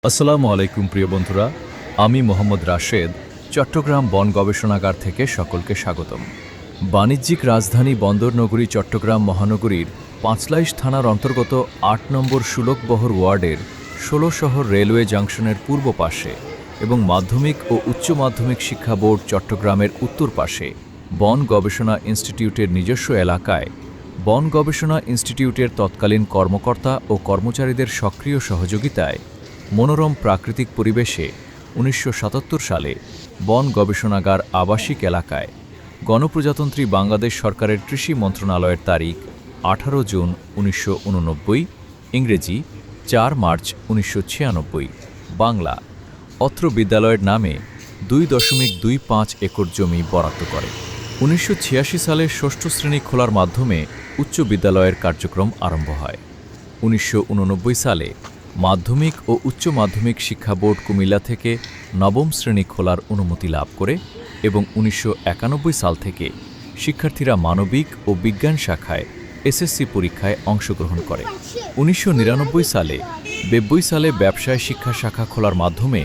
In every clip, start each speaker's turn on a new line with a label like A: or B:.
A: আসসালামু আলাইকুম প্রিয় বন্ধুরা, আমি মোহাম্মদ রাশেদ চট্টগ্রাম বন গবেষণাগার থেকে সকলকে স্বাগতম। বাণিজ্যিক রাজধানী বন্দরনগরী চট্টগ্রাম মহানগরীর পাঁচলাইশ থানার অন্তর্গত ৮ নম্বর সুলকবহর ওয়ার্ডের ১৬ শহর রেলওয়ে জাংশনের পূর্ব পাশে এবং মাধ্যমিক ও উচ্চ মাধ্যমিক শিক্ষা বোর্ড চট্টগ্রামের উত্তর পাশে বন গবেষণা ইনস্টিটিউটের নিজস্ব এলাকায় বন গবেষণা ইনস্টিটিউটের তৎকালীন কর্মকর্তা ও কর্মচারীদের সক্রিয় সহযোগিতায় মনোরম প্রাকৃতিক পরিবেশে ১৯৭৭ সালে বন গবেষণাগার আবাসিক এলাকায় গণপ্রজাতন্ত্রী বাংলাদেশ সরকারের কৃষি মন্ত্রণালয়ের তারিখ ১৮ জুন ১৯৮৯, ইংরেজি ৪ মার্চ ১৯৯৬, বাংলা অত্র বিদ্যালয়ের নামে ২.25 একর জমি বরাদ্দ করে। ১৯৮৬ সালে ষষ্ঠ শ্রেণী খোলার মাধ্যমে উচ্চ বিদ্যালয়ের কার্যক্রম আরম্ভ হয়। ১৯৮৯ সালে মাধ্যমিক ও উচ্চ মাধ্যমিক শিক্ষা বোর্ড কুমিল্লা থেকে নবম শ্রেণী খোলার অনুমতি লাভ করে এবং ১৯৯১ সাল থেকে শিক্ষার্থীরা মানবিক ও বিজ্ঞান শাখায় এসএসসি পরীক্ষায় অংশগ্রহণ করে। ১৯৯৯ সালে ৯২ সালে ব্যবসায় শিক্ষা শাখা খোলার মাধ্যমে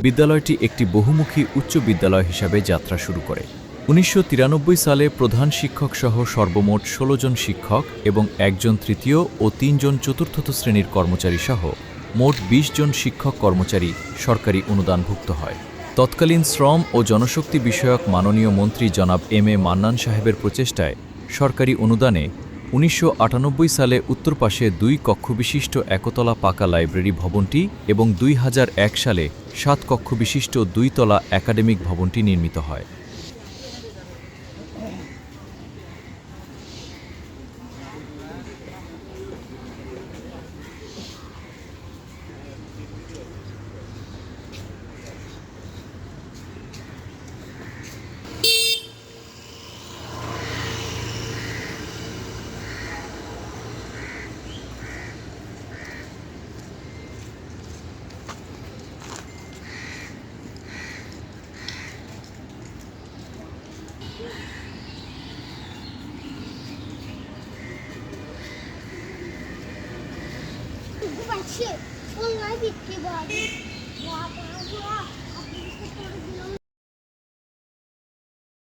A: বিদ্যালয়টি একটি বহুমুখী উচ্চ বিদ্যালয় হিসাবে যাত্রা শুরু করে। ১৯৯৩ সালে প্রধান শিক্ষক সহ সর্বমোট ১৬ জন শিক্ষক এবং ১ জন তৃতীয় ও ৩ জন চতুর্থ শ্রেণীর কর্মচারী সহ মোট ২০ জন শিক্ষক কর্মচারী সরকারি অনুদানভুক্ত হয়। তৎকালীন শ্রম ও জনশক্তি বিষয়ক মাননীয় মন্ত্রী জনাব এম এ মান্নান সাহেবের প্রচেষ্টায় সরকারি অনুদানে ১৯৯৮ সালে উত্তর পাশে ২ কক্ষবিশিষ্ট একতলা পাকা লাইব্রেরি ভবনটি এবং ২০০১ সালে ৭ কক্ষবিশিষ্ট ২ তলা একাডেমিক ভবনটি নির্মিত হয়।
B: 不管去，我来比这个，我